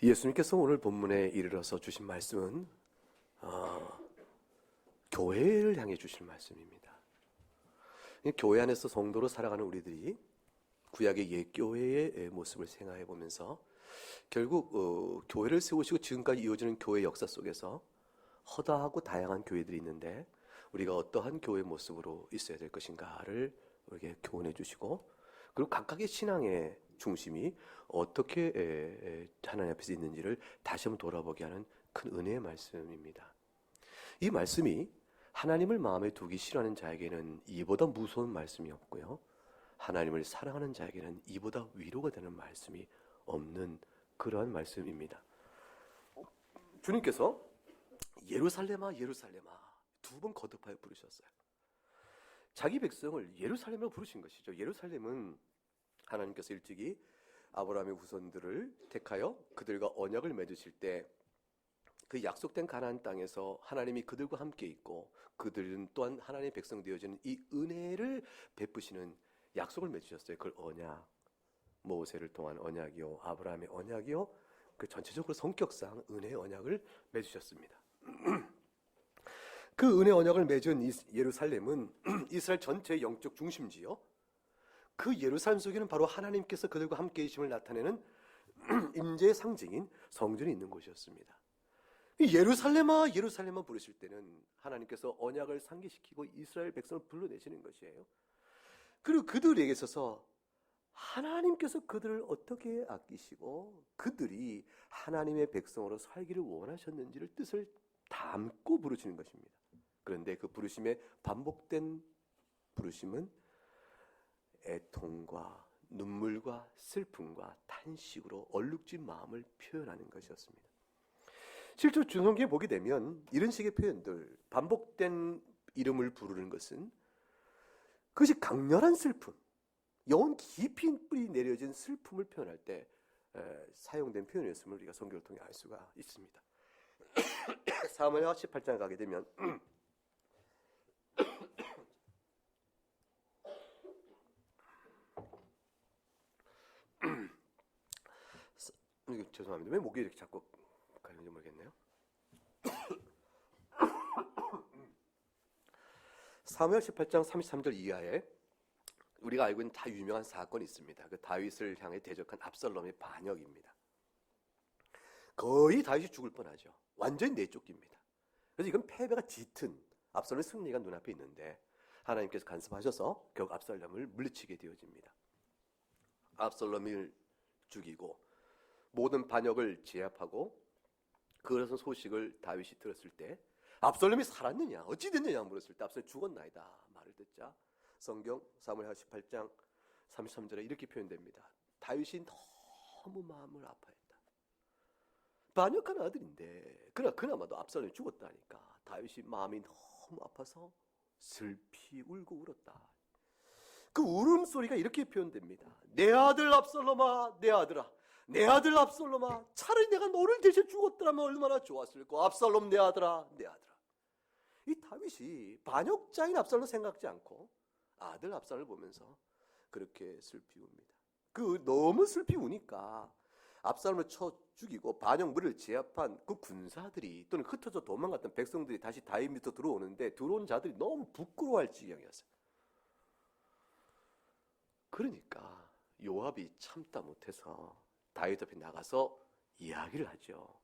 예수님께서 오늘 본문에 이르러서 주신 말씀은 교회를 향해 주실 말씀입니다. 교회 안에서 성도로 살아가는 우리들이 구약의 옛교회의 모습을 생각해 보면서 결국 교회를 세우시고 지금까지 이어지는 교회 역사 속에서 허다하고 다양한 교회들이 있는데 우리가 어떠한 교회 모습으로 있어야 될 것인가를 우리에게 교훈해 주시고, 그리고 각각의 신앙의 중심이 어떻게 하나님 앞에서 있는지를 다시 한번 돌아보게 하는 큰 은혜의 말씀입니다. 이 말씀이 하나님을 마음에 두기 싫어하는 자에게는 이보다 무서운 말씀이 없고요, 하나님을 사랑하는 자에게는 이보다 위로가 되는 말씀이 없는 그러한 말씀입니다. 주님께서 예루살렘아 예루살렘아 두 번 거듭하여 부르셨어요. 자기 백성을 예루살렘으로 부르신 것이죠. 예루살렘은 하나님께서 일찍이 아브라함의 후손들을 택하여 그들과 언약을 맺으실 때 그 약속된 가나안 땅에서 하나님이 그들과 함께 있고 그들은 또한 하나님의 백성 되어지는 이 은혜를 베푸시는 약속을 맺으셨어요. 그걸 언약, 모세를 통한 언약이요, 아브라함의 언약이요, 그 전체적으로 성격상 은혜의 언약을 맺으셨습니다. 그 은혜 언약을 맺은 예루살렘은 이스라엘 전체의 영적 중심지요. 그 예루살렘 속에는 바로 하나님께서 그들과 함께 계심을 나타내는 임재의 상징인 성전이 있는 곳이었습니다. 예루살렘아 예루살렘아 부르실 때는 하나님께서 언약을 상기시키고 이스라엘 백성을 불러내시는 것이에요. 그리고 그들에게 있어서 하나님께서 그들을 어떻게 아끼시고 그들이 하나님의 백성으로 살기를 원하셨는지를 뜻을 담고 부르시는 것입니다. 그런데 그 부르심의 반복된 부르심은 애통과 눈물과 슬픔과 탄식으로 얼룩진 마음을 표현하는 것이었습니다. 실제로 준성기에 보게 되면 이런 식의 표현들, 반복된 이름을 부르는 것은 그것이 강렬한 슬픔, 영혼 깊이 뿌리 내려진 슬픔을 표현할 때 사용된 표현이었음을 우리가 성경을 통해 알 수가 있습니다. 사무엘하 18장에 가게 되면 죄송합니다. 왜 목이 이렇게 자꾸 가는지 모르겠네요. 사무엘 18장 33절 이하에 우리가 알고 있는 다 유명한 사건이 있습니다. 그 다윗을 향해 대적한 압살롬의 반역입니다. 거의 다윗이 죽을 뻔하죠. 완전히 내쫓깁니다. 그래서 이건 패배가 짙은 압살롬의 승리가 눈앞에 있는데 하나님께서 간섭하셔서 결국 압살롬을 물리치게 되어집니다. 압살롬을 죽이고 모든 반역을 제압하고 그것은 소식을 다윗이 들었을 때 압살롬이 살았느냐 어찌 됐느냐 물었을 때 압살롬이 죽었나이다 말을 듣자 성경 사무엘하 18장 33절에 이렇게 표현됩니다. 다윗이 너무 마음을 아파했다. 반역한 아들인데 그나마도 압살롬이 죽었다니까 다윗이 마음이 너무 아파서 슬피 울고 울었다. 그 울음소리가 이렇게 표현됩니다. 내 아들 압살롬아 내 아들아, 내 아들 압살롬아, 차라리 내가 너를 대신 죽었더라면 얼마나 좋았을까. 압살롬 내 아들아 내 아들아. 이 다윗이 반역자인 압살롬을 생각지 않고 아들 압살롬을 보면서 그렇게 슬피 웁니다. 그 너무 슬피 우니까 압살롬을 쳐 죽이고 반역물을 제압한 그 군사들이 또는 흩어져 도망갔던 백성들이 다시 다윗 밑으로 들어오는데 들어온 자들이 너무 부끄러워할 지경이었어요. 그러니까 요압이 참다 못해서 다윗 앞에 나가서 이야기를 하죠.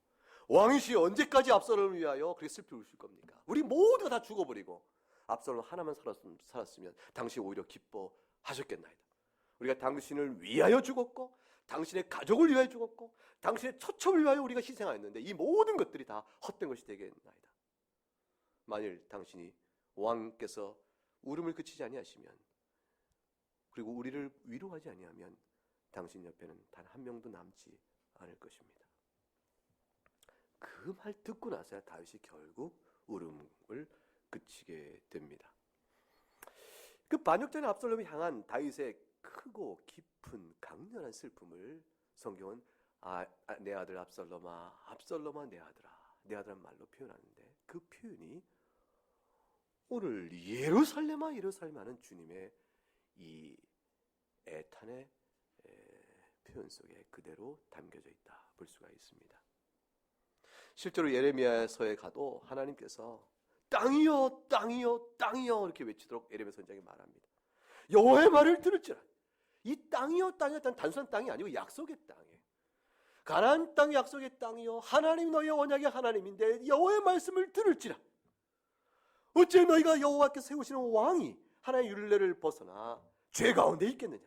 왕이시 언제까지 압살롬을 위하여 그렇게 슬피 우실 겁니까? 우리 모두가 다 죽어버리고 압살롬 하나만 살았으면 당신이 오히려 기뻐하셨겠나이다. 우리가 당신을 위하여 죽었고 당신의 가족을 위하여 죽었고 당신의 처첩을 위하여 우리가 희생하였는데 이 모든 것들이 다 헛된 것이 되겠나이다. 만일 당신이 왕께서 울음을 그치지 아니하시면 그리고 우리를 위로하지 아니하면 당신 옆에는 단 한 명도 남지 않을 것입니다. 그 말 듣고 나서야 다윗이 결국 울음을 그치게 됩니다. 그 반역자인 압살롬이 향한 다윗의 크고 깊은 강렬한 슬픔을 성경은 내 아들 압살롬아 압살롬아 내 아들아 내 아들란 말로 표현하는데 그 표현이 오늘 예루살렘아 예루살렘 하는 주님의 이 애탄의 표현 속에 그대로 담겨져 있다 볼 수가 있습니다. 실제로 예레미야서에 가도 하나님께서 땅이여 땅이여 땅이여 이렇게 외치도록 예레미야 선지자가 말합니다. 여호와의 말을 들을지라. 이 땅이여 땅이여 단순한 땅이 아니고 약속의 땅이에요. 가나안 땅 약속의 땅이요 하나님 너희의 언약의 하나님인데 여호와의 말씀을 들을지라. 어째 너희가 여호와께서 세우시는 왕이 하나의 율례를 벗어나 죄 가운데 있겠느냐.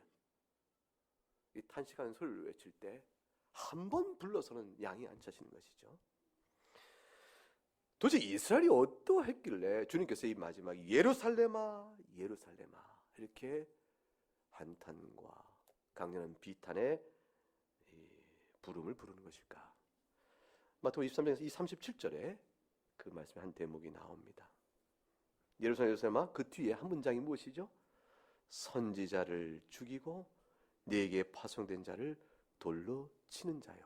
이 탄식하는 소리를 외칠 때 한 번 불러서는 양이 안 차시는 것이죠. 도대체 이스라엘이 어떠했길래 주님께서 이 마지막 예루살렘아 예루살렘아 이렇게 한탄과 강렬한 비탄의 부름을 부르는 것일까? 마태복음 23장에서 이 37절에 그 말씀의 한 대목이 나옵니다. 예루살렘 예루살렘아 그 뒤에 한 문장이 무엇이죠? 선지자를 죽이고 네게 파송된 자를 돌로 치는 자요.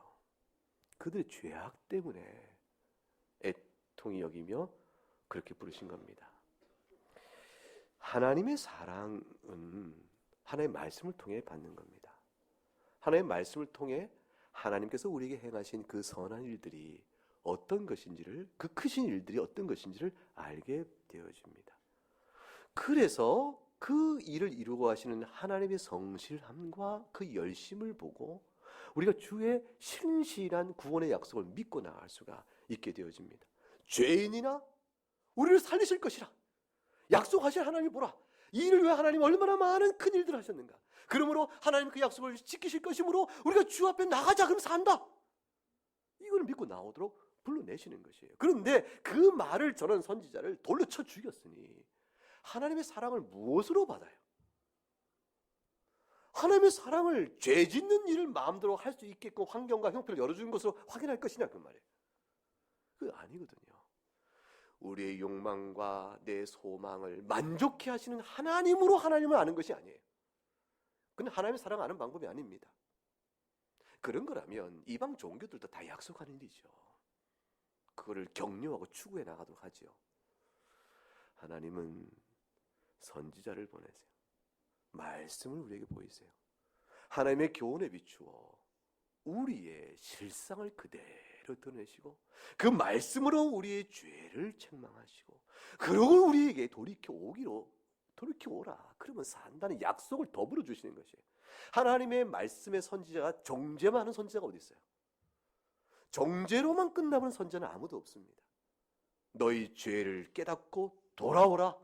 그들의 죄악 때문에 애통히 여기며 그렇게 부르신 겁니다. 하나님의 사랑은 하나님의 말씀을 통해 받는 겁니다. 하나님의 말씀을 통해 하나님께서 우리에게 행하신 그 선한 일들이 어떤 것인지를, 그 크신 일들이 어떤 것인지를 알게 되어집니다. 그래서 그 일을 이루고 하시는 하나님의 성실함과 그 열심을 보고 우리가 주의 신실한 구원의 약속을 믿고 나갈 수가 있게 되어집니다. 죄인이나 우리를 살리실 것이라 약속하실 하나님이 보라. 이 일을 위해 하나님 얼마나 많은 큰 일들을 하셨는가. 그러므로 하나님 그 약속을 지키실 것이므로 우리가 주 앞에 나가자 그럼 산다. 이걸 믿고 나오도록 불러내시는 것이에요. 그런데 그 말을 전한 선지자를 돌로 쳐 죽였으니 하나님의 사랑을 무엇으로 받아요? 하나님의 사랑을 죄 짓는 일을 마음대로 할 수 있게끔 환경과 형편을 열어주는 것으로 확인할 것이냐 그 말이에요. 그거 아니거든요. 우리의 욕망과 내 소망을 만족해 하시는 하나님으로 하나님을 아는 것이 아니에요. 그건 하나님의 사랑을 아는 방법이 아닙니다. 그런 거라면 이방 종교들도 다 약속하는 일이죠. 그거를 격려하고 추구해 나가도록 하죠. 하나님은 선지자를 보내세요. 말씀을 우리에게 보이세요. 하나님의 교훈에 비추어 우리의 실상을 그대로 드러내시고 그 말씀으로 우리의 죄를 책망하시고 그러고 우리에게 돌이켜 오라. 그러면 산다는 약속을 더불어 주시는 것이에요. 하나님의 말씀의 선지자가 정죄만 하는 선지자가 어디 있어요? 정죄로만 끝나버린 선지자는 아무도 없습니다. 너희 죄를 깨닫고 돌아오라.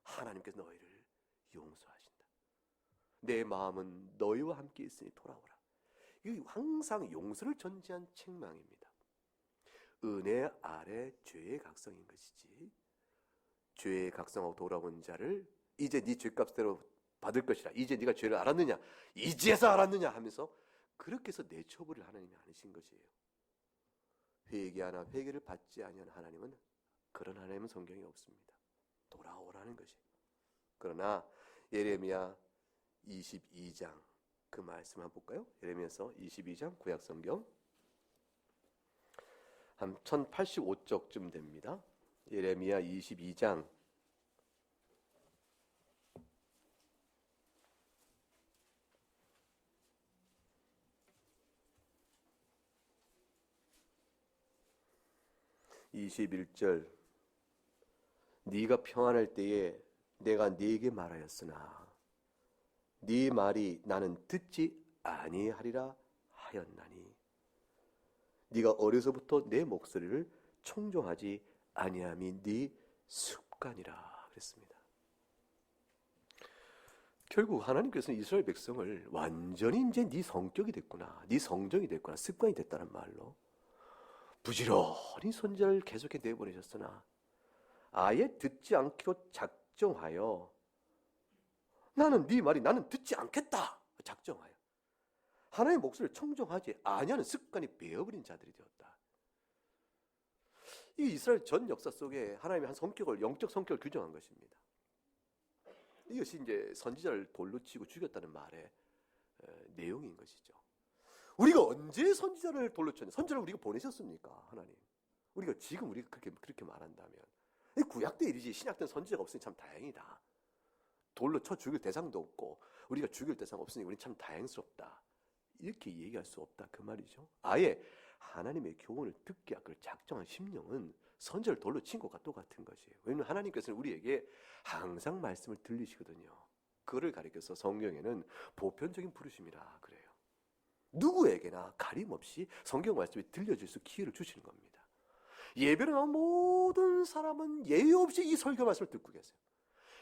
하나님께서 너희를 용서하신다. 내 마음은 너희와 함께 있으니 돌아오라. 이게 항상 용서를 전제한 책망입니다. 은혜 아래 죄의 각성인 것이지 죄의 각성하고 돌아온 자를 이제 네 죄값대로 받을 것이라. 이제 네가 죄를 알았느냐? 이제서 알았느냐? 하면서 그렇게 해서 내쳐버릴 하나님이 아니신 것이에요. 회개하나 회개를 받지 아니한 하나님은 그런 하나님은 성경에 없습니다. 돌아오라는 것이. 그러나 예레미야 22장 그 말씀 한번 볼까요? 예레미야서 22장 구약성경 한 1085쪽쯤 됩니다. 예레미야 22장 21절 네가 평안할 때에 내가 네게 말하였으나 네 말이 나는 듣지 아니하리라 하였나니 네가 어려서부터 내 목소리를 청종하지 아니함이 네 습관이라 그랬습니다. 결국 하나님께서는 이스라엘 백성을 완전히 이제 네 성격이 됐구나, 네 성정이 됐구나, 습관이 됐다는 말로 부지런히 선지자를 계속해 내보내셨으나 아예 듣지 않기로 작정하여 나는 네 말이 나는 듣지 않겠다 작정하여 하나님의 목소리를 청종하지 아니하는 습관이 배어버린 자들이 되었다. 이 이스라엘 전 역사 속에 하나님의 한 성격을, 영적 성격을 규정한 것입니다. 이것이 이제 선지자를 돌로 치고 죽였다는 말의 내용인 것이죠. 우리가 언제 선지자를 돌로 쳤냐? 선지자를 우리가 보내셨습니까? 하나님. 우리가 지금 우리가 그렇게 말한다면 구약 때 일이지 신약 때는 선지자가 없으니 참 다행이다. 돌로 쳐 죽일 대상도 없고 우리가 죽일 대상 없으니 우리는 참 다행스럽다. 이렇게 얘기할 수 없다 그 말이죠. 아예 하나님의 교훈을 듣게 하기를 작정한 심령은 선지자를 돌로 친 것과 똑같은 것이에요. 왜냐하면 하나님께서는 우리에게 항상 말씀을 들리시거든요. 그를 가리켜서 성경에는 보편적인 부르심이라 그래요. 누구에게나 가림없이 성경 말씀이 들려줄 수 기회를 주시는 겁니다. 예배를 나온 모든 사람은 예외 없이 이 설교 말씀을 듣고 계세요.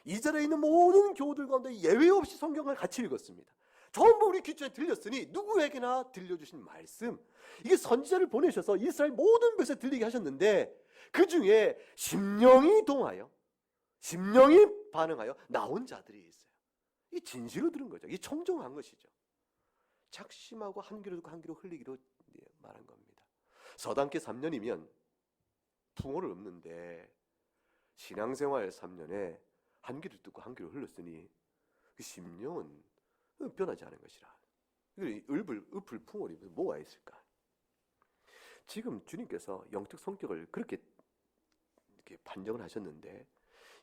이 자리에 있는 모든 교우들 가운데 예외 없이 성경을 같이 읽었습니다. 전부 우리 귀 중에 들렸으니 누구에게나 들려주신 말씀, 이게 선지자를 보내셔서 이스라엘 모든 백성에 들리게 하셨는데 그 중에 심령이 동하여 심령이 반응하여 나온 자들이 있어요. 이 진실로 들은 거죠. 이 청정한 것이죠. 작심하고 한 귀로 듣고 한 귀로 흘리기로 말한 겁니다. 서당계 3년이면 풍어를 없는데 신앙생활 3년에 한 귀로 듣고 한 귀로 흘렀으니 그 심령은 변하지 않은 것이라. 읍을 풍월이 뭐가 있을까? 지금 주님께서 영적 성격을 그렇게 이렇게 판정을 하셨는데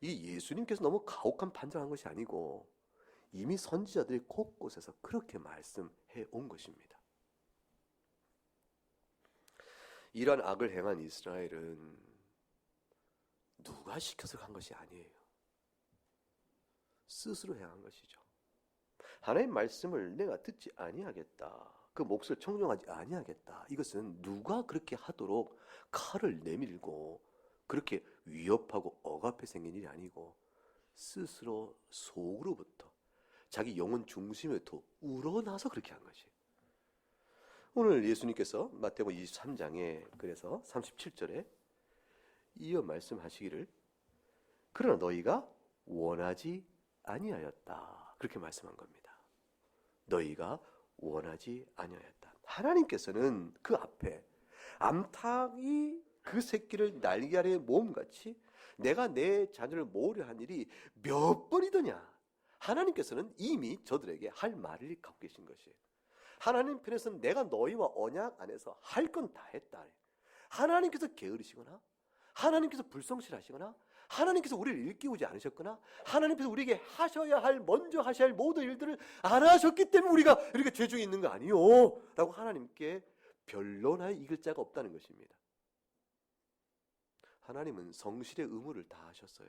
이 예수님께서 너무 가혹한 판정한 것이 아니고 이미 선지자들이 곳곳에서 그렇게 말씀해 온 것입니다. 이러한 악을 행한 이스라엘은 누가 시켜서 간 것이 아니에요. 스스로 행한 것이죠. 하나님 말씀을 내가 듣지 아니하겠다, 그 몫을 청정하지 아니하겠다, 이것은 누가 그렇게 하도록 칼을 내밀고 그렇게 위협하고 억압해 생긴 일이 아니고 스스로 속으로부터 자기 영혼 중심에부터 우러나서 그렇게 한 것이에요. 오늘 예수님께서 마태복음 23장에 그래서 37절에 이어 말씀하시기를 그러나 너희가 원하지 아니하였다, 그렇게 말씀한 겁니다. 너희가 원하지 아니하였다. 하나님께서는 그 앞에 암탉이 그 새끼를 날개 아래 모음같이 내가 내 자녀를 모으려 한 일이 몇 번이더냐. 하나님께서는 이미 저들에게 할 말을 갖고 계신 것이에요. 하나님 편에서는 내가 너희와 언약 안에서 할 건 다 했다. 하나님께서 게으르시거나 하나님께서 불성실하시거나 하나님께서 우리를 일깨우지 않으셨거나 하나님께서 우리에게 하셔야 할, 먼저 하셔야 할 모든 일들을 안 하셨기 때문에 우리가 이렇게 죄 중에 있는 거 아니요 라고 하나님께 변론하여 이길 자가 없다는 것입니다. 하나님은 성실의 의무를 다 하셨어요.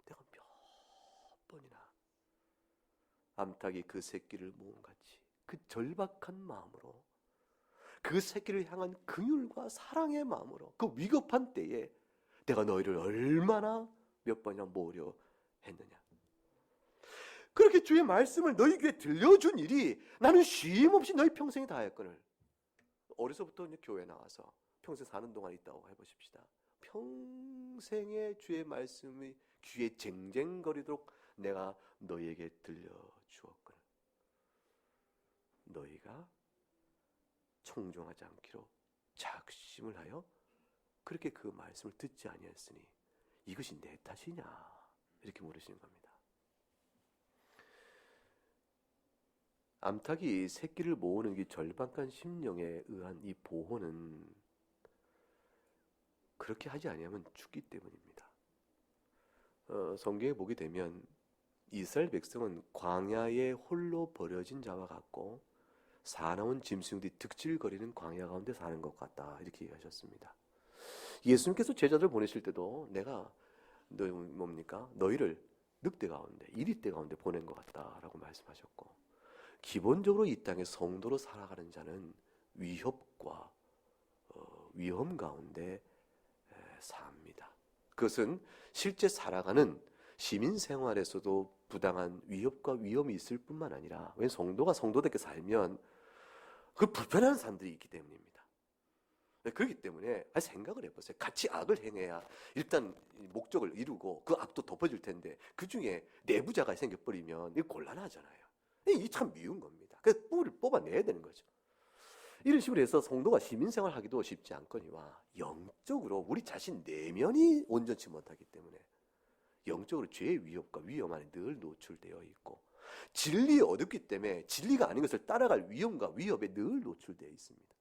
내가 몇 번이나 암탉이 그 새끼를 모음같이 그 절박한 마음으로 그 새끼를 향한 긍휼과 사랑의 마음으로 그 위급한 때에 내가 너희를 얼마나 몇 번이나 모으려 했느냐. 그렇게 주의 말씀을 너희 귀에 들려준 일이 나는 쉼없이 너희 평생에 다했거늘. 어려서부터 이제 교회 나와서 평생 사는 동안 있다고 해보십시다. 평생에 주의 말씀이 귀에 쟁쟁거리도록 내가 너희에게 들려주었거늘. 너희가 청종하지 않기로 작심을 하여 그렇게 그 말씀을 듣지 아니했으니 이것이 내 탓이냐, 이렇게 물으시는 겁니다. 암탉이 새끼를 모으는 이 절박한 심령에 의한 이 보호는 그렇게 하지 아니하면 죽기 때문입니다. 성경에 보게 되면 이스라엘 백성은 광야에 홀로 버려진 자와 같고 사나운 짐승들이 득질거리는 광야 가운데 사는 것 같다, 이렇게 얘기하셨습니다. 예수님께서 제자들 보내실 때도 내가 너희를 늑대 가운데, 이리떼 가운데 보낸 것 같다라고 말씀하셨고, 기본적으로 이 땅에 성도로 살아가는 자는 위협과 위험 가운데 삽니다. 그것은 실제 살아가는 시민 생활에서도 부당한 위협과 위험이 있을 뿐만 아니라, 왜 성도가 성도답게 살면 그 불편한 사람들이 있기 때문입니다. 그렇기 때문에 생각을 해보세요. 같이 악을 행해야 일단 목적을 이루고 그 악도 덮어질 텐데 그 중에 내부자가 생겨버리면 이거 곤란하잖아요. 이게 참 미운 겁니다. 그래서 뿔을 뽑아내야 되는 거죠. 이런 식으로 해서 성도가 시민생활 하기도 쉽지 않거니와 영적으로 우리 자신 내면이 온전치 못하기 때문에 영적으로 죄의 위협과 위험 안에 늘 노출되어 있고, 진리에 어둡기 때문에 진리가 아닌 것을 따라갈 위험과 위협에 늘 노출되어 있습니다.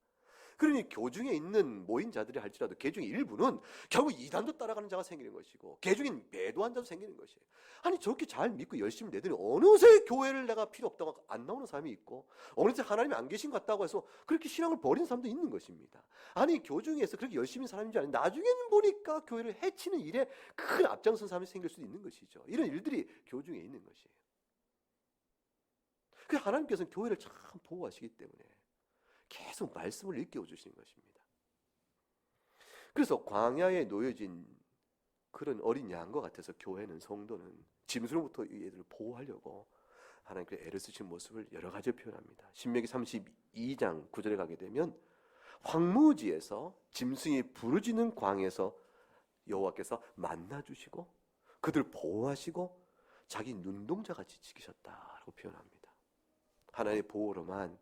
그러니 교중에 있는 모인 자들이 할지라도 개중의 일부는 결국 이단도 따라가는 자가 생기는 것이고 개중인 배도한 자도 생기는 것이에요. 아니 저렇게 잘 믿고 열심히 내더니 어느새 교회를 내가 필요 없다고 안 나오는 사람이 있고 어느새 하나님이 안 계신 것 같다고 해서 그렇게 신앙을 버리는 사람도 있는 것입니다. 아니 교중에서 그렇게 열심히 사람인 줄 아는데 나중에는 보니까 교회를 해치는 일에 큰 앞장선 사람이 생길 수도 있는 것이죠. 이런 일들이 교중에 있는 것이에요. 그 하나님께서는 교회를 참 보호하시기 때문에 계속 말씀을 일깨워 주시는 것입니다. 그래서 광야에 놓여진 그런 어린 양과 같아서 교회는, 성도는 짐승으로부터 이 애들을 보호하려고 하나님께서 애를 쓰신 모습을 여러 가지 표현합니다. 신명기 32장 9절에 가게 되면 황무지에서 짐승이 부르짖는 광에서 여호와께서 만나주시고 그들 보호하시고 자기 눈동자같이 지키셨다라고 표현합니다. 하나님의 보호로만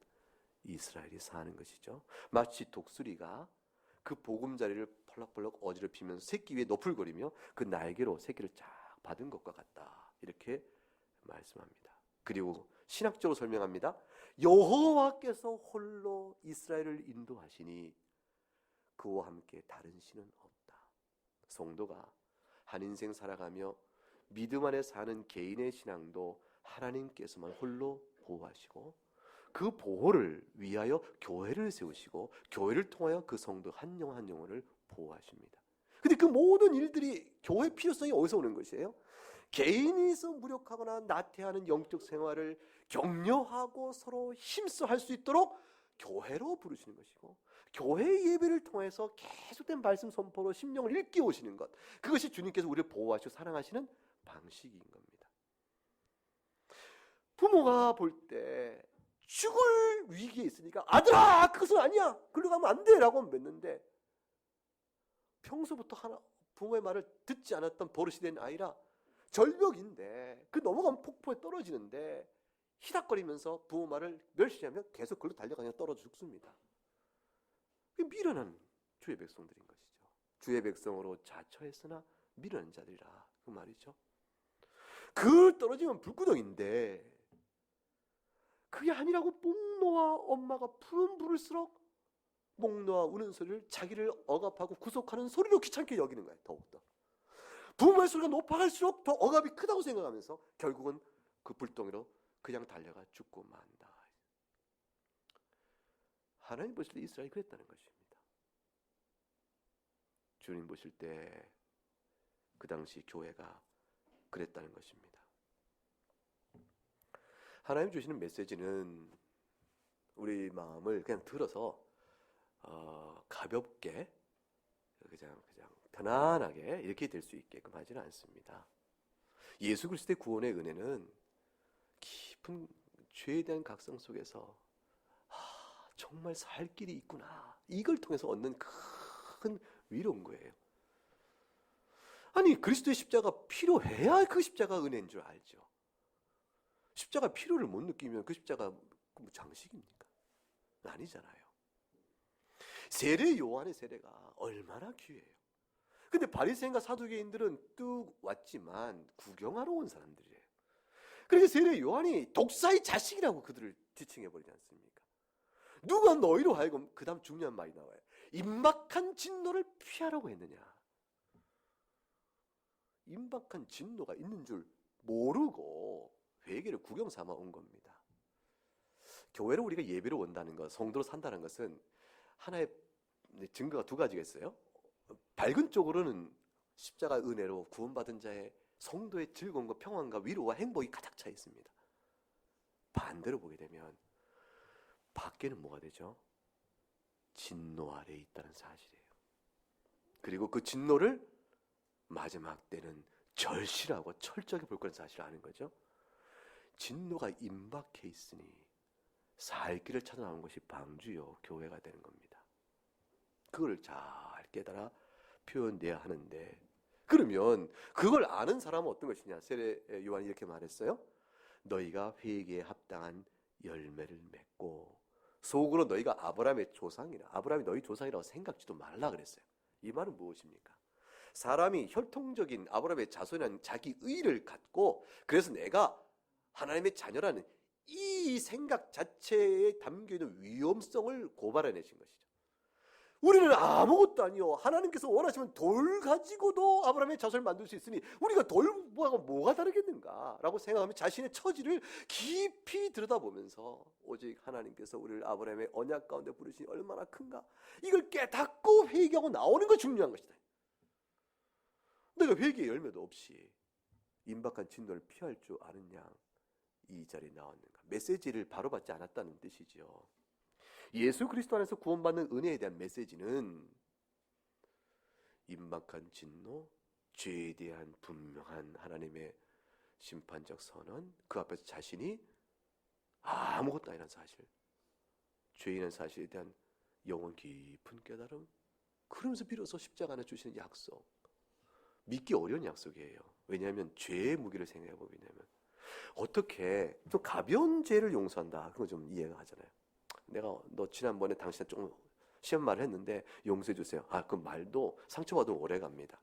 이스라엘이 사는 것이죠. 마치 독수리가 그 보금자리를 펄럭펄럭 어지럽히면서 새끼 위에 너풀거리며 그 날개로 새끼를 쫙 받은 것과 같다, 이렇게 말씀합니다. 그리고 신학적으로 설명합니다. 여호와께서 홀로 이스라엘을 인도하시니 그와 함께 다른 신은 없다. 성도가 한 인생 살아가며 믿음 안에 사는 개인의 신앙도 하나님께서만 홀로 보호하시고 그 보호를 위하여 교회를 세우시고 교회를 통하여 그 성도 한 영 한 영혼을 보호하십니다. 근데 그 모든 일들이 교회 필요성이 어디서 오는 것이에요? 개인이서 무력하거나 나태하는 영적 생활을 격려하고 서로 힘써 할 수 있도록 교회로 부르시는 것이고, 교회 예배를 통해서 계속된 말씀 선포로 심령을 일깨워 오시는 것, 그것이 주님께서 우리를 보호하시고 사랑하시는 방식인 겁니다. 부모가 볼 때 죽을 위기에 있으니까 아들아 그것은 아니야, 글로 가면 안 돼 라고 맺는데, 평소부터 부모의 말을 듣지 않았던 버릇이 된 아이라 절벽인데 그 넘어가면 폭포에 떨어지는데 히닥거리면서 부모 말을 멸시하면 계속 글로 달려가냐 떨어져 죽습니다. 미련한 주의 백성들인 것이죠. 주의 백성으로 자처했으나 미련한 자들이라, 그 말이죠. 그 떨어지면 불구덩인데 그게 아니라고 목노아 엄마가 푸른 부를수록 목노아 우는 소리를 자기를 억압하고 구속하는 소리로 귀찮게 여기는 거예요. 더욱더 부모의 소리가 높아갈수록 더 억압이 크다고 생각하면서 결국은 그 불덩이로 그냥 달려가 죽고 만다. 하나님 보실 때 이스라엘이 그랬다는 것입니다. 주님 보실 때 그 당시 교회가 그랬다는 것입니다. 하나님 주시는 메시지는 우리 마음을 그냥 들어서 가볍게 그냥 편안하게 이렇게 될 수 있게끔 하지는 않습니다. 예수 그리스도의 구원의 은혜는 깊은 죄에 대한 각성 속에서 정말 살 길이 있구나, 이걸 통해서 얻는 큰 위로인 거예요. 아니 그리스도의 십자가 필요해야 그 십자가 은혜인 줄 알죠. 십자가 필요를 못 느끼면 그 십자가 뭐 장식입니까? 아니잖아요. 세례 요한의 세례가 얼마나 귀해요. 근데 바리새인과 사두개인들은 뚝 왔지만 구경하러 온 사람들이에요. 그러니까 세례 요한이 독사의 자식이라고 그들을 지칭해버리지 않습니까? 누가 너희로 하여금, 그 다음 중요한 말이 나와요. 임박한 진노를 피하라고 했느냐. 임박한 진노가 있는 줄 모르고 회개를 구경 삼아 온 겁니다. 교회를 우리가 예배로 온다는 것, 성도로 산다는 것은 하나의 증거가 두 가지가 있어요. 밝은 쪽으로는 십자가 은혜로 구원받은 자의 성도의 즐거움과 평안과 위로와 행복이 가득 차 있습니다. 반대로 보게 되면 밖에는 뭐가 되죠? 진노 아래에 있다는 사실이에요. 그리고 그 진노를 마지막 때는 절실하고 철저하게 볼 거라는 사실을 아는 거죠. 진노가 임박해 있으니 살 길을 찾아 나온 것이 방주요 교회가 되는 겁니다. 그걸 잘 깨달아 표현돼야 하는데, 그러면 그걸 아는 사람은 어떤 것이냐? 세례 요한이 이렇게 말했어요. 너희가 회개에 합당한 열매를 맺고 속으로 너희가 아브라함의 조상이라, 아브라함이 너희 조상이라고 생각지도 말라 그랬어요. 이 말은 무엇입니까? 사람이 혈통적인 아브라함의 자손이라는 자기 의를 갖고, 그래서 내가 하나님의 자녀라는 이 생각 자체에 담겨있는 위험성을 고발해내신 것이죠. 우리는 아무것도 아니요. 하나님께서 원하시면 돌 가지고도 아브라함의 자손을 만들 수 있으니 우리가 돌과 뭐가 다르겠는가? 라고 생각하며 자신의 처지를 깊이 들여다보면서 오직 하나님께서 우리를 아브라함의 언약 가운데 부르시니 얼마나 큰가? 이걸 깨닫고 회개하고 나오는 거 중요한 것이다. 내가 회개의 열매도 없이 임박한 진노를 피할 줄 아느냐? 이 자리에 나왔는가? 메시지를 바로 받지 않았다는 뜻이지요. 예수 그리스도 안에서 구원받는 은혜에 대한 메시지는 임박한 진노, 죄에 대한 분명한 하나님의 심판적 선언, 그 앞에서 자신이 아무것도 아니라는 사실, 죄인의 사실에 대한 영원 깊은 깨달음, 그러면서 비로소 십자가 안에 주시는 약속, 믿기 어려운 약속이에요. 왜냐하면 죄의 무게를 생각해 보면 어떻게 좀 가벼운 죄를 용서한다, 그거 좀 이해가 가잖아요. 내가 너 지난번에 당신한테 조금 시험 말을 했는데 용서해 주세요. 그 말도 상처받으면 오래 갑니다.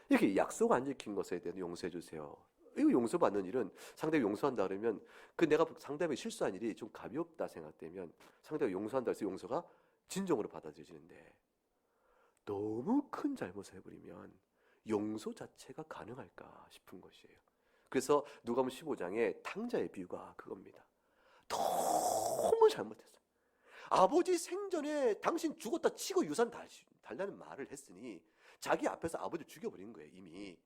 이렇게 약속 안 지킨 것에 대해 용서해 주세요. 이거 용서받는 일은 상대가 용서한다 그러면 내가 상대방이 실수한 일이 좀 가볍다 생각되면 상대가 용서한다 해서 용서가 진정으로 받아들여지는데, 너무 큰 잘못을 해버리면 용서 자체가 가능할까 싶은 것이에요. 그래서 누가복음 15장의 탕자의 비유가 그겁니다. 너무 잘못했어요. 아버지 생전에 당신 죽었다 치고 유산 달라는 말을 했으니 자기 앞에서 아버지를 죽여버린 거예요, 이미.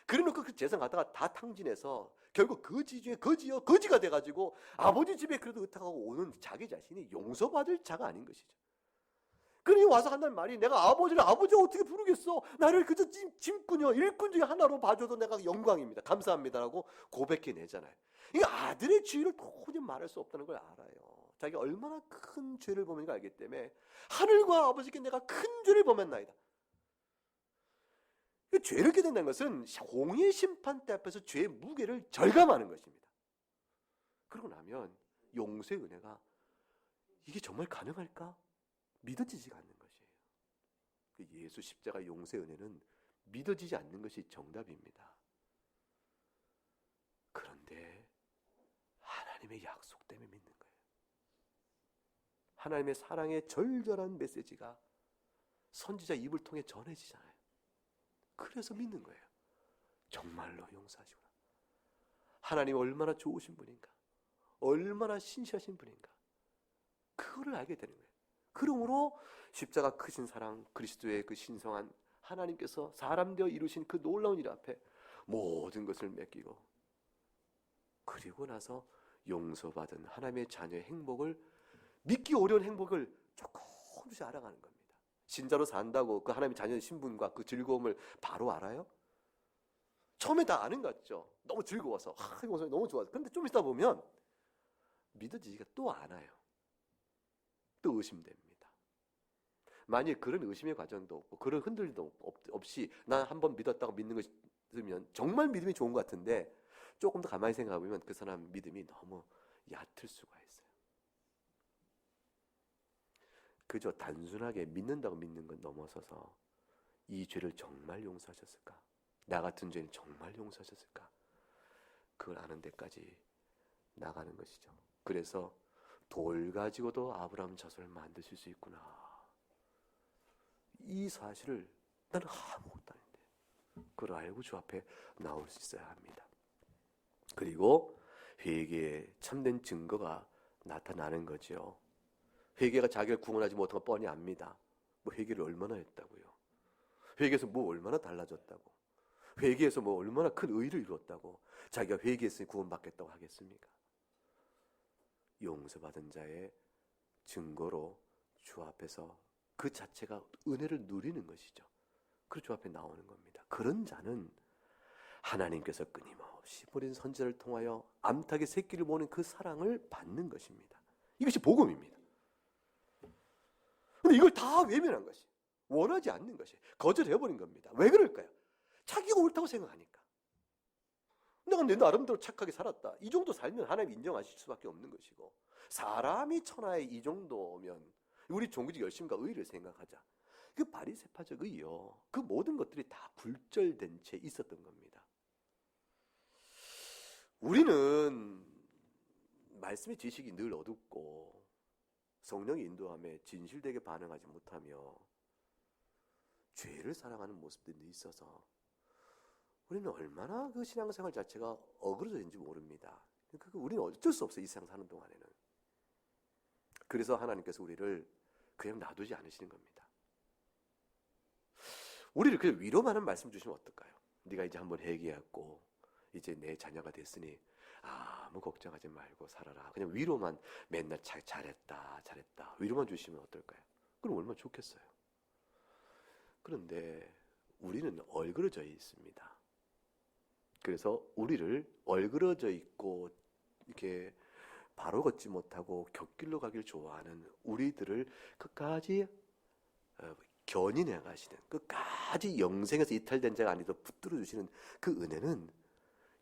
그래놓고 그 재산 갖다가 다 탕진해서 결국 거지 중에 거지가 돼가지고 아버지 집에 그래도 의탁하고 오는 자기 자신이 용서받을 자가 아닌 것이죠. 그러니 와서 한다는 말이, 내가 아버지를 아버지 어떻게 부르겠어? 나를 그저 짐꾼이요, 일꾼 중에 하나로 봐줘도 내가 영광입니다, 감사합니다라고 고백해내잖아요. 이 아들의 죄를 도저히 말할 수 없다는 걸 알아요. 자기가 얼마나 큰 죄를 범했는가 알기 때문에 하늘과 아버지께 내가 큰 죄를 범했나이다. 죄를 깨닫는 것은 공의 심판대 앞에서 죄의 무게를 절감하는 것입니다. 그러고 나면 용서의 은혜가 이게 정말 가능할까? 믿어지지가 않는 것이에요. 예수 십자가 용서의 은혜는 믿어지지 않는 것이 정답입니다. 그런데 하나님의 약속 때문에 믿는 거예요. 하나님의 사랑의 절절한 메시지가 선지자 입을 통해 전해지잖아요. 그래서 믿는 거예요. 정말로 용서하시구나. 하나님 얼마나 좋으신 분인가, 얼마나 신실하신 분인가, 그거를 알게 되는 거예요. 그러므로 십자가 크신 사랑, 그리스도의 그 신성한 하나님께서 사람 되어 이루신 그 놀라운 일 앞에 모든 것을 맡기고, 그리고 나서 용서받은 하나님의 자녀의 행복을, 믿기 어려운 행복을 조금씩 알아가는 겁니다. 신자로 산다고 그 하나님의 자녀의 신분과 그 즐거움을 바로 알아요? 처음에 다 아는 것 같죠? 너무 즐거워서 용서 너무 좋아서. 그런데 좀 있다 보면 믿어지지가 또 않아요. 또 의심됩니다. 만약 그런 의심의 과정도 없고 그런 흔들림도 없이 난 한번 믿었다고 믿는 것이 있으면 정말 믿음이 좋은 것 같은데, 조금 더 가만히 생각해 보면 그 사람 믿음이 너무 얕을 수가 있어요. 그저 단순하게 믿는다고 믿는 건 넘어서서 이 죄를 정말 용서하셨을까? 나 같은 죄는 정말 용서하셨을까? 그걸 아는 데까지 나가는 것이죠. 그래서 돌 가지고도 아브라함 자손을 만드실 수 있구나, 이 사실을 나는 아무것도 아닌데 그걸 알고 주 앞에 나올 수 있어야 합니다. 그리고 회개의 참된 증거가 나타나는 거죠. 회개가 자기를 구원하지 못한 거 뻔히 압니다. 뭐 회개를 얼마나 했다고요? 회개에서 뭐 얼마나 달라졌다고? 회개에서 뭐 얼마나 큰 의를 이루었다고 자기가 회개했으니 구원받겠다고 하겠습니까? 용서받은 자의 증거로 주 앞에서 그 자체가 은혜를 누리는 것이죠. 그 주 앞에 나오는 겁니다. 그런 자는 하나님께서 끊임없이 보낸 선지자를 통하여 암탉의 새끼를 모는 그 사랑을 받는 것입니다. 이것이 복음입니다. 근데 이걸 다 외면한 것이, 원하지 않는 것이, 거절해버린 겁니다. 왜 그럴까요? 자기가 옳다고 생각하니까. 내가 내 나름대로 착하게 살았다, 이 정도 살면 하나님 인정하실 수밖에 없는 것이고, 사람이 천하에 이 정도면 우리 종교적 열심과 의를 생각하자. 그 바리새파적 의요, 그 모든 것들이 다 불절된 채 있었던 겁니다. 우리는 말씀의 지식이 늘 어둡고 성령의 인도함에 진실되게 반응하지 못하며 죄를 사랑하는 모습들이 있어서 우리는 얼마나 그 신앙생활 자체가 어그러져있는지 모릅니다. 우리는 어쩔 수 없어요. 이 세상 사는 동안에는. 그래서 하나님께서 우리를 그냥 놔두지 않으시는 겁니다. 우리를 그냥 위로만 하는 말씀 주시면 어떨까요? 네가 이제 한번 회개했고 이제 내 자녀가 됐으니 아무 걱정하지 말고 살아라. 그냥 위로만 맨날 잘했다 위로만 주시면 어떨까요? 그럼 얼마나 좋겠어요. 그런데 우리는 얼그러져 있습니다. 그래서 우리를 얼그러져 있고 이렇게 바로 걷지 못하고 곁길로 가길 좋아하는 우리들을 끝까지 견인해 가시는, 끝까지 영생에서 이탈된 자가 아니더 붙들어 주시는 그 은혜는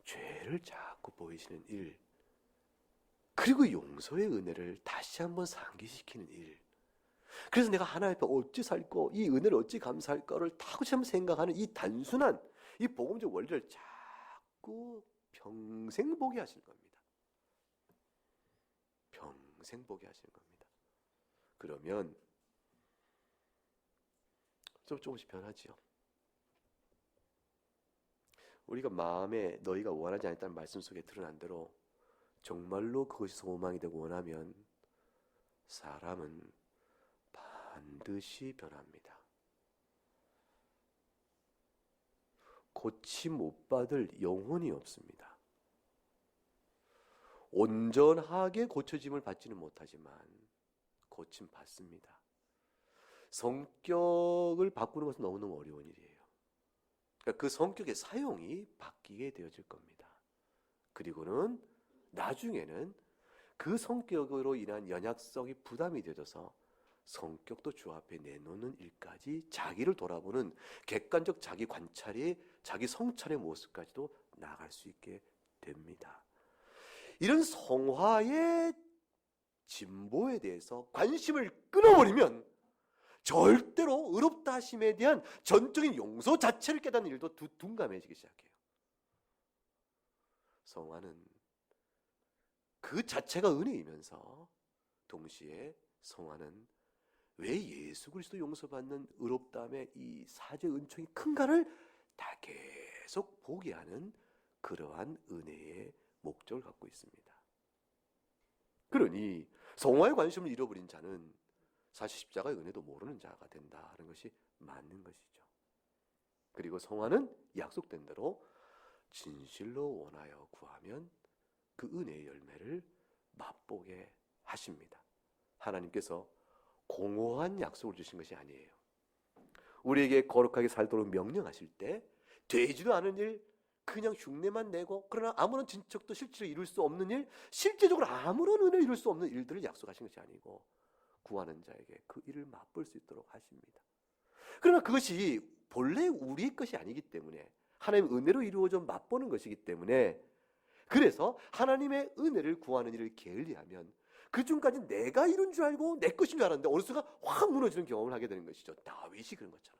죄를 자꾸 보이시는 일, 그리고 용서의 은혜를 다시 한번 상기시키는 일. 그래서 내가 하나님 앞에 어찌 살고 이 은혜를 어찌 감사할까를 다시 생각하는 이 단순한 이 복음적 원리를 자꾸 평생 보게 하실 겁니다. 평생 보게 하시는 겁니다. 그러면 조금씩 변하지요. 우리가 마음에 너희가 원하지 않았다는 말씀 속에 드러난 대로 정말로 그것이 소망이 되고 원하면 사람은 반드시 변합니다. 고침 못 받을 영혼이 없습니다. 온전하게 고쳐짐을 받지는 못하지만 고침 받습니다. 성격을 바꾸는 것은 너무너무 어려운 일이에요. 그러니까 그 성격의 사용이 바뀌게 되어질 겁니다. 그리고는 나중에는 그 성격으로 인한 연약성이 부담이 되어져서 성격도 주 앞에 내놓는 일까지 자기를 돌아보는 객관적 자기 관찰의 자기 성찰의 모습까지도 나아갈 수 있게 됩니다. 이런 성화의 진보에 대해서 관심을 끊어버리면 절대로 의롭다 하심에 대한 전적인 용서 자체를 깨닫는 일도 둔감해지기 시작해요. 성화는 그 자체가 은혜이면서 동시에 성화는 왜 예수 그리스도 용서받는 의롭다함의 이 사죄 은총이 큰가를 다 계속 보게 하는 그러한 은혜의 목적을 갖고 있습니다. 그러니 성화의 관심을 잃어버린 자는 사실 십자가의 은혜도 모르는 자가 된다는 것이 맞는 것이죠. 그리고 성화는 약속된 대로 진실로 원하여 구하면 그 은혜의 열매를 맛보게 하십니다. 하나님께서 공허한 약속을 주신 것이 아니에요. 우리에게 거룩하게 살도록 명령하실 때 되지도 않은 일, 그냥 흉내만 내고 그러나 아무런 진척도 실제로 이룰 수 없는 일, 실제적으로 아무런 은혜를 이룰 수 없는 일들을 약속하신 것이 아니고 구하는 자에게 그 일을 맛볼 수 있도록 하십니다. 그러나 그것이 본래 우리의 것이 아니기 때문에 하나님의 은혜로 이루어져 맛보는 것이기 때문에 그래서 하나님의 은혜를 구하는 일을 게을리하면 그중까지 내가 이룬 줄 알고 내 것인 줄 알았는데 어느 순간 확 무너지는 경험을 하게 되는 것이죠. 다윗이 그런 것처럼.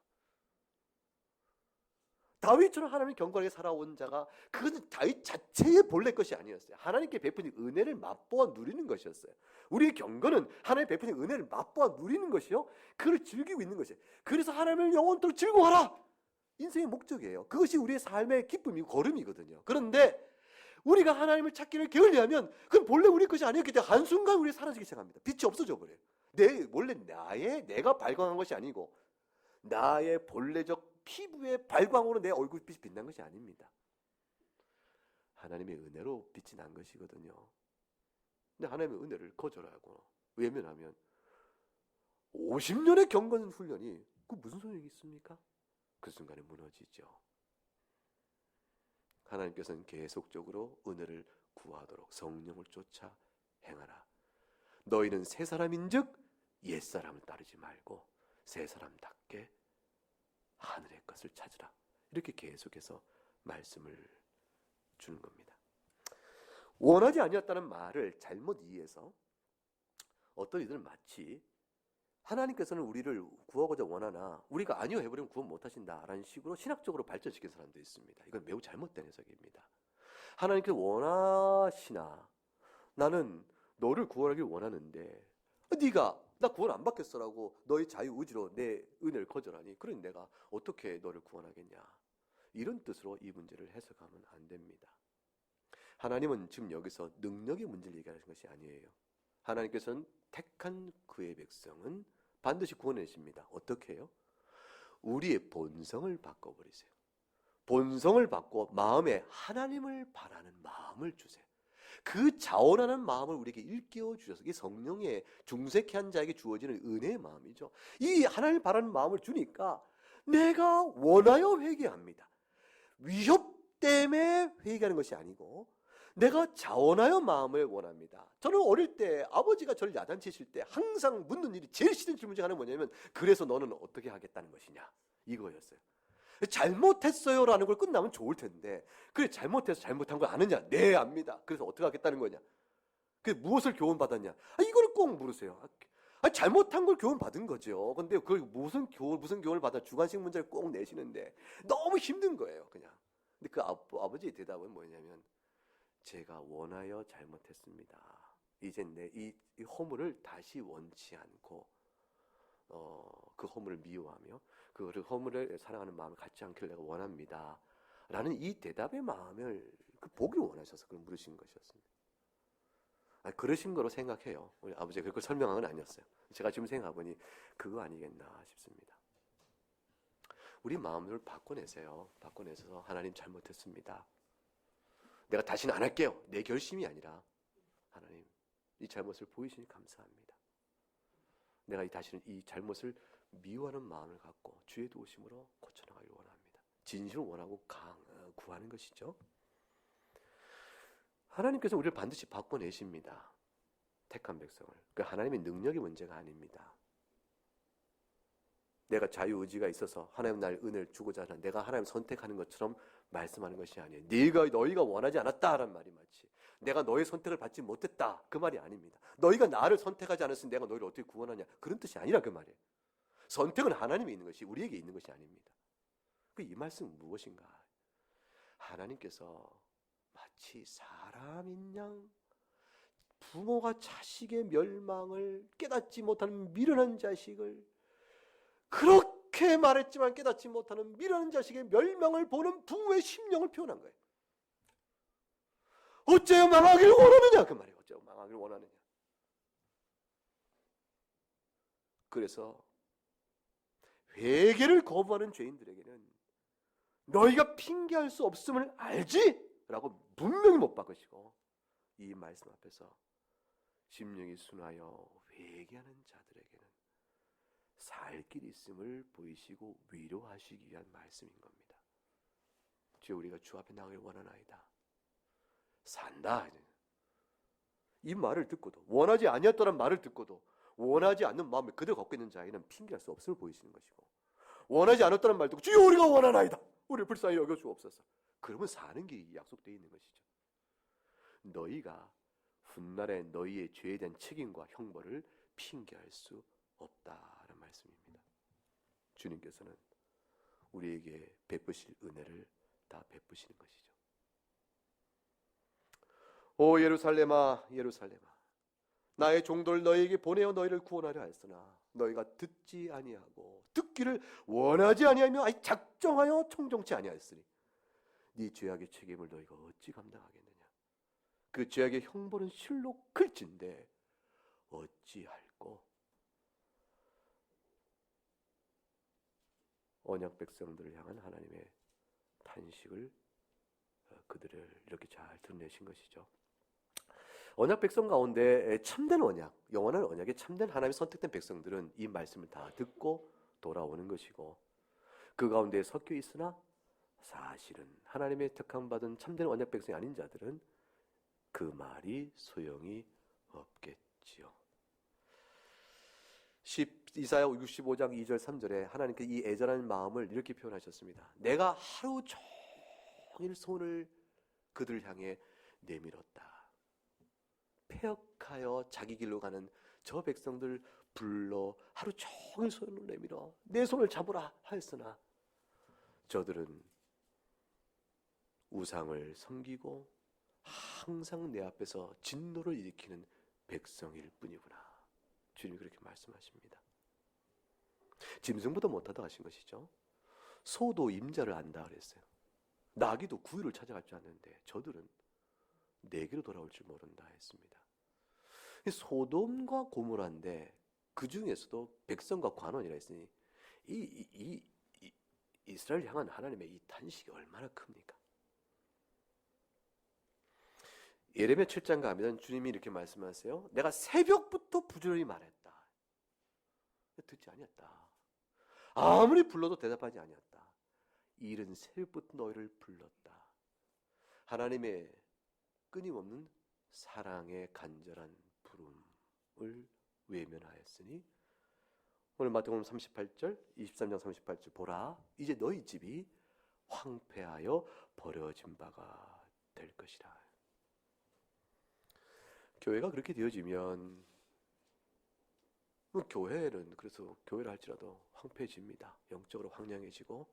다윗처럼 하나님의 경건하게 살아온 자가 그것은 다윗 자체의 본래 것이 아니었어요. 하나님께 베푸는 은혜를 맛보아 누리는 것이었어요. 우리의 경건은 하나님의 베푸는 은혜를 맛보아 누리는 것이요, 그걸 즐기고 있는 것이에요. 그래서 하나님을 영원토록 즐거워하라! 인생의 목적이에요. 그것이 우리의 삶의 기쁨이고 걸음이거든요. 그런데 우리가 하나님을 찾기를 게을리하면 그건 본래 우리 것이 아니었기 때문에 한순간 우리 사라지기 시작합니다. 빛이 없어져 버려요. 원래 내가 발광한 것이 아니고 나의 본래적 피부의 발광으로 내 얼굴빛이 빛난 것이 아닙니다. 하나님의 은혜로 빛이 난 것이거든요. 근데 하나님의 은혜를 거절하고 외면하면 50년의 경건 훈련이 그 무슨 소용이 있습니까? 그 순간에 무너지죠. 하나님께서는 계속적으로 은혜를 구하도록 성령을 쫓아 행하라. 너희는 새 사람인즉 옛 사람을 따르지 말고 새 사람답게 하늘의 것을 찾으라. 이렇게 계속해서 말씀을 주는 겁니다. 원하지 아니었다는 말을 잘못 이해해서 어떤 이들은 마치 하나님께서는 우리를 구하고자 원하나 우리가 아니요 해버리면 구원 못하신다라는 식으로 신학적으로 발전시킨 사람도 있습니다. 이건 매우 잘못된 해석입니다. 하나님께서 원하시나 나는 너를 구하길 원하는데 네가 나 구원 안 받겠어라고 너의 자유의지로 내 은혜를 거절하니 그러니 내가 어떻게 너를 구원하겠냐. 이런 뜻으로 이 문제를 해석하면 안 됩니다. 하나님은 지금 여기서 능력의 문제를 얘기하는 것이 아니에요. 하나님께서는 택한 그의 백성은 반드시 구원해주십니다. 어떻게 해요? 우리의 본성을 바꿔버리세요. 본성을 바꿔 마음에 하나님을 바라는 마음을 주세요. 그 자원하는 마음을 우리에게 일깨워 주셔서 이 성령의 중색해 한 자에게 주어지는 은혜의 마음이죠. 이 하나님을 바라는 마음을 주니까 내가 원하여 회개합니다. 위협 때문에 회개하는 것이 아니고 내가 자원하여 마음을 원합니다. 저는 어릴 때 아버지가 저를 야단치실 때 항상 묻는 일이 제일 싫은 질문 중 하나는 뭐냐면 그래서 너는 어떻게 하겠다는 것이냐 이거였어요. 잘못했어요 라는 걸 끝나면 좋을 텐데 그래 잘못해서 잘못한 걸 아느냐? 네 압니다. 그래서 어떻게 하겠다는 거냐? 그 무엇을 교훈받았냐? 이거를 꼭 물으세요. 잘못한 걸 교훈받은 거죠. 근데 그 무슨 교훈을 받아 주관식 문제를 꼭 내시는데 너무 힘든 거예요 그냥. 근데 그 아버지의 대답은 뭐냐면 제가 원하여 잘못했습니다. 이제 이 허물을 다시 원치 않고 그 허물을 미워하며 그 허물을 사랑하는 마음을 갖지 않기를 내가 원합니다. 라는 이 대답의 마음을 보기 원하셔서 그걸 물으신 것이었습니다. 그러신 거로 생각해요. 우리 아버지가 그걸 설명한 건 아니었어요. 제가 지금 생각해보니 그거 아니겠나 싶습니다. 우리 마음을 바꿔내세요. 바꿔내서 하나님 잘못했습니다. 내가 다시는 안 할게요. 내 결심이 아니라 하나님 이 잘못을 보이시니 감사합니다. 내가 다시는 이 잘못을 미워하는 마음을 갖고 주의 도우심으로 고쳐나가길 원합니다. 진실을 원하고 구하는 것이죠. 하나님께서 우리를 반드시 바꿔내십니다. 택한 백성을. 그 하나님의 능력의 문제가 아닙니다. 내가 자유의지가 있어서 하나님 날 은혜를 주고자 하는 내가 하나님 선택하는 것처럼 말씀하는 것이 아니에요. 너희가 원하지 않았다라는 말이 마치 내가 너의 선택을 받지 못했다 그 말이 아닙니다. 너희가 나를 선택하지 않았으니 내가 너희를 어떻게 구원하냐 그런 뜻이 아니라 그 말이에요. 선택은 하나님이 있는 것이 우리에게 있는 것이 아닙니다. 이 말씀은 무엇인가? 하나님께서 마치 사람인 양 부모가 자식의 멸망을 깨닫지 못하는 미련한 자식을 그렇게 말했지만 깨닫지 못하는 미련한 자식의 멸망을 보는 부모의 심령을 표현한 거예요. 어째요 망하기를 원하느냐 그 말이에요. 어째요 망하기를 원하느냐. 그래서 회개를 거부하는 죄인들에게는 너희가 핑계할 수 없음을 알지? 라고 분명히 못 박으시고 이 말씀 앞에서 심령이 순하여 회개하는 자들에게는 살 길이 있음을 보이시고 위로하시기 위한 말씀인 겁니다. 주여 우리가 주 앞에 나가길 원하나이다. 산다. 이 말을 듣고도 원하지 아니었다는 말을 듣고도 원하지 않는 마음을 그대로 갖고 있는 자에게는 핑계할 수 없음을 보이시는 것이고 원하지 않았다는 말 듣고 주여 우리가 원하나이다. 우리를 불쌍히 여겨주옵소서. 그러면 사는 길이 약속되어 있는 것이죠. 너희가 훗날에 너희의 죄에 대한 책임과 형벌을 핑계할 수 없다는 말씀입니다. 주님께서는 우리에게 베푸실 은혜를 다 베푸시는 것이죠. 오 예루살렘아 예루살렘아 나의 종들 너희에게 보내어 너희를 구원하려 하였으나 너희가 듣지 아니하고 듣기를 원하지 아니하며 아니 작정하여 청정치 아니하였으니 네 죄악의 책임을 너희가 어찌 감당하겠느냐. 그 죄악의 형벌은 실로 클진데 어찌할꼬. 언약 백성들을 향한 하나님의 탄식을 그들을 이렇게 잘 드러내신 것이죠. 언약 백성 가운데 참된 언약, 영원한 언약에 참된 하나님의 선택된 백성들은 이 말씀을 다 듣고 돌아오는 것이고 그 가운데 섞여 있으나 사실은 하나님의 택함받은 참된 언약 백성이 아닌 자들은 그 말이 소용이 없겠지요. 이사야 65장 2절 3절에 하나님께서 이 애절한 마음을 이렇게 표현하셨습니다. 내가 하루 종일 손을 그들을 향해 내밀었다. 폐역하여 자기 길로 가는 저 백성들 불러 하루 종일 손을 내밀어 내 손을 잡으라 하였으나 저들은 우상을 섬기고 항상 내 앞에서 진노를 일으키는 백성일 뿐이구나. 주님이 그렇게 말씀하십니다. 짐승보다 못하다 하신 것이죠. 소도 임자를 안다 그랬어요. 나귀도 구유를 찾아갈 줄 아는데 저들은 내게로 돌아올 줄 모른다 했습니다. 소돔과 고모라인데 그 중에서도 백성과 관원이라 했으니 이 이스라엘 향한 하나님의 이 탄식이 얼마나 큽니까? 예레미야 7장 가면 주님이 이렇게 말씀하세요. 내가 새벽부터 부지런히 말했다. 듣지 아니었다. 아무리 불러도 대답하지 아니었다. 이른 새벽부터 너희를 불렀다. 하나님의 끊임없는 사랑의 간절한 부름을 외면하였으니 오늘 마태복음 38절 23장 38절 보라 이제 너희 집이 황폐하여 버려진 바가 될 것이라. 교회가 그렇게 되어지면 교회는 그래서 교회를 할지라도 황폐해집니다. 영적으로 황량해지고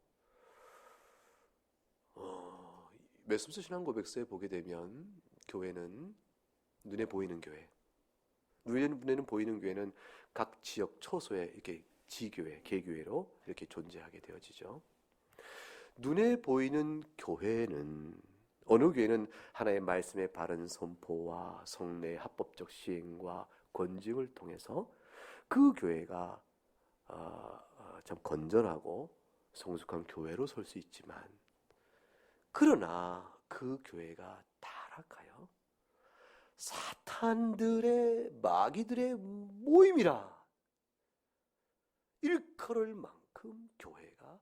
말씀서 신앙 고백서에 보게 되면 교회는 눈에 보이는 교회, 눈에는 보이는 교회는 각 지역 초소에 이렇게 지교회, 개교회로 이렇게 존재하게 되어지죠. 눈에 보이는 교회는 어느 교회는 하나의 말씀의 바른 선포와 성례의 합법적 시행과 권징을 통해서 그 교회가 참 건전하고 성숙한 교회로 설 수 있지만 그러나 그 교회가 타락하여 사탄들의 마귀들의 모임이라 일컬을 만큼 교회가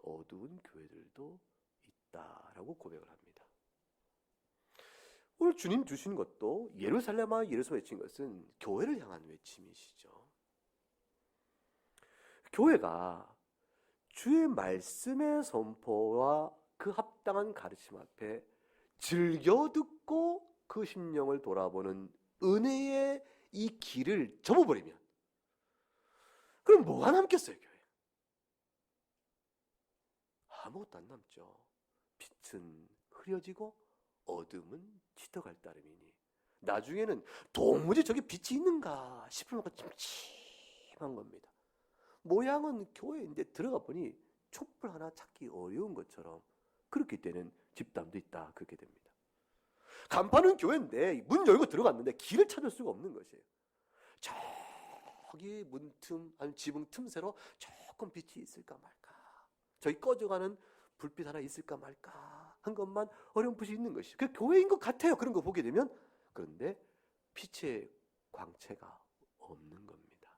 어두운 교회들도 있다라고 고백을 합니다. 오늘 주님 주신 것도 예루살렘아 예루살렘 외친 것은 교회를 향한 외침이시죠. 교회가 주의 말씀의 선포와 그 합당한 가르침 앞에 즐겨 듣고 그 심령을 돌아보는 은혜의 이 길을 접어버리면 그럼 뭐가 남겠어요, 교회? 아무것도 안 남죠. 빛은 흐려지고 어둠은 짙어갈 따름이니 나중에는 도무지 저게 빛이 있는가 싶을 만큼 침침한 겁니다. 모양은 교회인데 들어가 보니 촛불 하나 찾기 어려운 것처럼 그렇게 되는 집단도 있다. 그렇게 됩니다. 간판은 교회인데 문 열고 들어갔는데 길을 찾을 수가 없는 것이에요. 저기 문틈 아니면 지붕 틈새로 조금 빛이 있을까 말까, 저기 꺼져가는 불빛 하나 있을까 말까 한 것만 어렴풋이 있는 것이죠. 그 교회인 것 같아요. 그런 거 보게 되면. 그런데 빛의 광채가 없는 겁니다.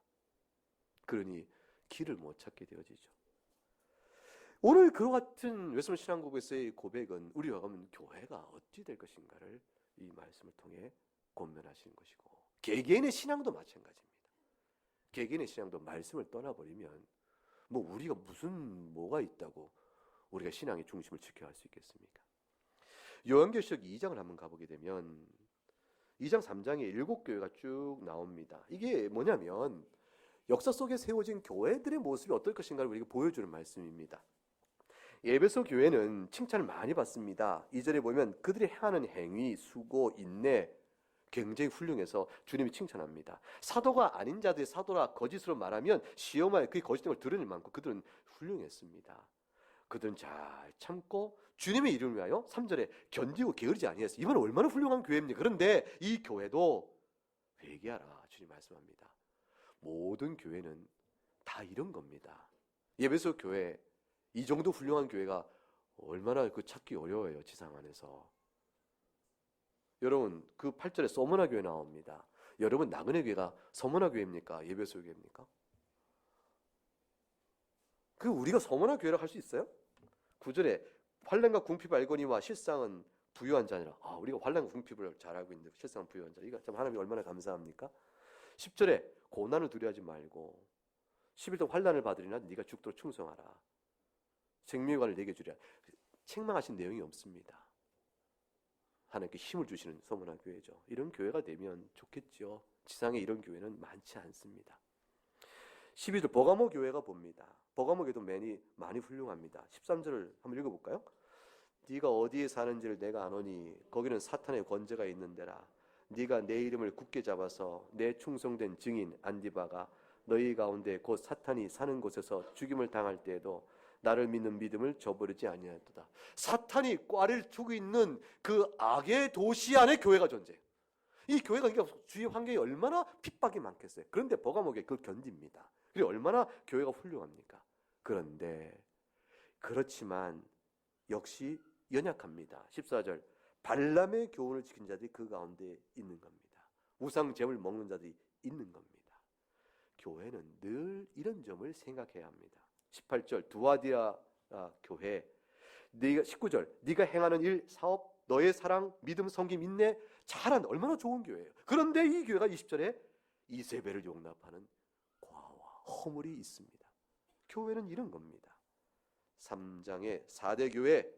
그러니 길을 못 찾게 되어지죠. 오늘 그와 같은 웨스턴 신앙고백에서의 고백은 우리와 가면 교회가 어찌 될 것인가를 이 말씀을 통해 권면하시는 것이고 개개인의 신앙도 마찬가지입니다. 개개인의 신앙도 말씀을 떠나버리면 뭐 우리가 무슨 뭐가 있다고 우리가 신앙의 중심을 지켜야 할 수 있겠습니까? 요한계시록 2장을 한번 가보게 되면 2장 3장에 7교회가 쭉 나옵니다. 이게 뭐냐면 역사 속에 세워진 교회들의 모습이 어떨 것인가를 우리에게 보여주는 말씀입니다. 에베소 교회는 칭찬을 많이 받습니다. 2절에 보면 그들이 하는 행위, 수고, 인내 굉장히 훌륭해서 주님이 칭찬합니다. 사도가 아닌 자들이 사도라 거짓으로 말하면 시험하여 그의 거짓된 걸 드러낼 만큼 그들은 훌륭했습니다. 그들은 잘 참고 주님의 이름을 위하여 3절에 견디고 게으르지 아니했어요. 이번에 얼마나 훌륭한 교회입니까? 그런데 이 교회도 회개하라 주님 말씀합니다. 모든 교회는 다 이런 겁니다. 에베소 교회 이 정도 훌륭한 교회가 얼마나 그 찾기 어려워요. 지상 안에서. 여러분 그 8절에 서머나 교회 나옵니다. 여러분 나그네 교회가 서머나 교회입니까? 에베소 교회입니까? 그 우리가 서머나 교회라고 할 수 있어요? 9절에 환난과 궁핍을 알거니와 실상은 부유한 자니라. 우리가 환난과 궁핍을 잘 알고 있는데 실상은 부유한 자. 이거 참 하나님이 얼마나 감사합니까? 10절에 고난을 두려워하지 말고 11절 환난을 받으리나 네가 죽도록 충성하라. 생명관을 내게 주랴. 책망하신 내용이 없습니다. 하나님께 힘을 주시는 서머나 교회죠. 이런 교회가 되면 좋겠죠. 지상에 이런 교회는 많지 않습니다. 12절 버가모 교회가 봅니다. 버가모 교회도 많이 훌륭합니다. 13절을 한번 읽어볼까요? 네가 어디에 사는지를 내가 아노니 거기는 사탄의 권세가 있는 데라. 네가 내 이름을 굳게 잡아서 내 충성된 증인 안디바가 너희 가운데 곧 사탄이 사는 곳에서 죽임을 당할 때에도 나를 믿는 믿음을 저버리지 아니하였도다. 사탄이 꽈리를 튀고 있는 그 악의 도시 안에 교회가 존재해요. 이 교회가 그러니까 주위 환경이 얼마나 핍박이 많겠어요. 그런데 버가목에 그걸 견딥니다. 그리고 얼마나 교회가 훌륭합니까? 그런데 그렇지만 역시 연약합니다. 14절 발람의 교훈을 지킨 자들이 그 가운데 있는 겁니다. 우상 제물 먹는 자들이 있는 겁니다. 교회는 늘 이런 점을 생각해야 합니다. 18절 두아디아 교회 19절 네가 행하는 일, 사업, 너의 사랑, 믿음, 섬김, 인내 잘한 얼마나 좋은 교회예요. 그런데 이 교회가 20절에 이세벨을 용납하는 과와 허물이 있습니다. 교회는 이런 겁니다. 3장의 4대 교회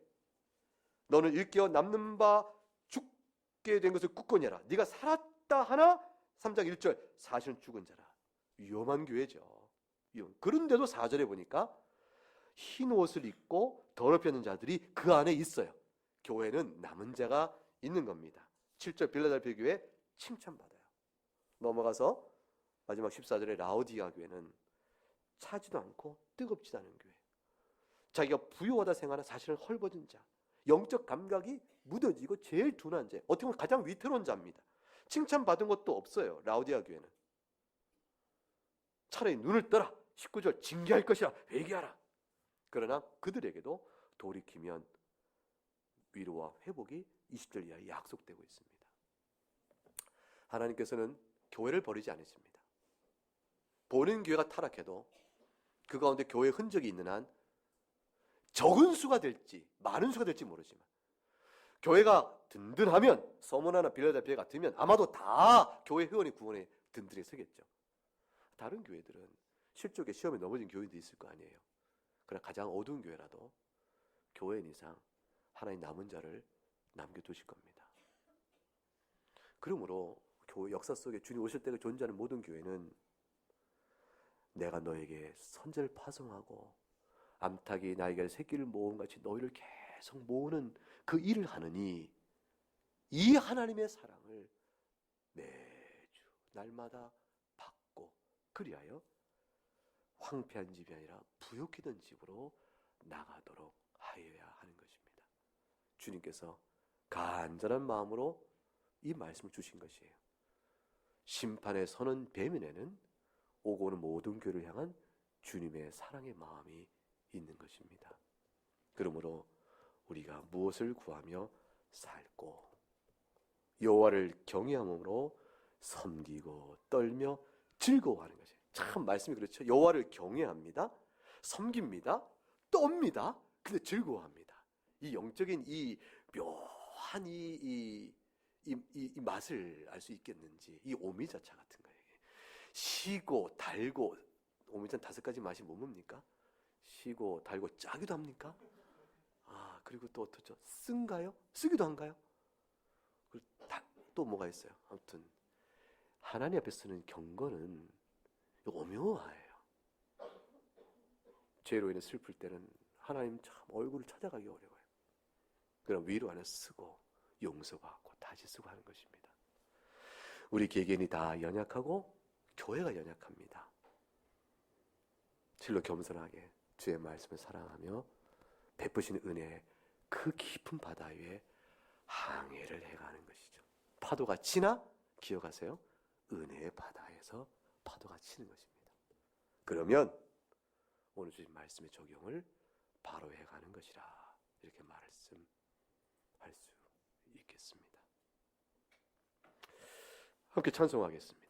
너는 일깨어 남는 바 죽게 된 것을 굳건히 하라. 네가 살았다 하나 3장 1절 사실은 죽은 자라. 위험한 교회죠. 그런데도 4절에 보니까 흰 옷을 입고 더럽혀진 자들이 그 안에 있어요. 교회는 남은 자가 있는 겁니다. 7절 빌라델피아 교회 칭찬받아요. 넘어가서 마지막 14절의 라오디아 교회는 차지도 않고 뜨겁지도 않은 교회. 자기가 부유하다 생각하는 사실은 헐벗은 자, 영적 감각이 무뎌지고 제일 둔한 자, 어떻게 보면 가장 위태로운 자입니다. 칭찬받은 것도 없어요. 라오디아 교회는. 차라리 눈을 떠라. 19절 징계할 것이라 회개하라. 그러나 그들에게도 돌이키면 위로와 회복이 20절 이하에 약속되고 있습니다. 하나님께서는 교회를 버리지 않으십니다. 보는 교회가 타락해도 그 가운데 교회의 흔적이 있는 한 적은 수가 될지 많은 수가 될지 모르지만 교회가 든든하면 서머나나 빌라델피아 같으면 아마도 다 교회 회원이 구원에 든든히 서겠죠. 다른 교회들은 실족에 시험에 넘어진 교회도 있을 거 아니에요. 그러나 가장 어두운 교회라도 교회인 이상 하나님 남은 자를 남겨두실 겁니다. 그러므로 교회 역사 속에 주님 오실 때가 존재하는 모든 교회는 내가 너에게 선제를 파송하고 암탉이 나에게 새끼를 모음같이 너희를 계속 모으는 그 일을 하느니 이 하나님의 사랑을 매주 날마다 받고 그리하여 황폐한 집이 아니라 부욕했던 집으로 나가도록 하여야 하는 것입니다. 주님께서 간절한 마음으로 이 말씀을 주신 것이에요. 심판에 서는 배면에는 오고 오는 모든 교회를 향한 주님의 사랑의 마음이 있는 것입니다. 그러므로 우리가 무엇을 구하며 살고 여호와를 경외함으로 섬기고 떨며 즐거워하는 것이에요. 참 말씀이 그렇죠. 여호와를 경외합니다. 섬깁니다. 떱니다. 근데 즐거워합니다. 이 영적인 이 묘한 이 맛을 알 수 있겠는지 이 오미자차 같은 거예요. 시고 달고 오미자는 5가지 맛이 뭡니까? 시고 달고 짜기도 합니까? 그리고 또 어떻죠? 쓴가요? 쓰기도 한가요? 그리고 또 뭐가 있어요? 아무튼 하나님 앞에 쓰는 경건은 오묘해요. 죄로 인해 슬플 때는 하나님 참 얼굴을 찾아가기 어려워요. 그럼 위로 안에 쓰고 용서받고 다시 쓰고 하는 것입니다. 우리 개개인이 다 연약하고 교회가 연약합니다. 실로 겸손하게 주의 말씀을 사랑하며 베푸시는 은혜의 그 깊은 바다 위에 항해를 해가는 것이죠. 파도가 치나 기억하세요. 은혜의 바다에서 파도가 치는 것입니다. 그러면 오늘 주신 말씀의 적용을 바로 해가는 것이라 이렇게 말씀할 수 있겠습니다. 함께 찬송하겠습니다.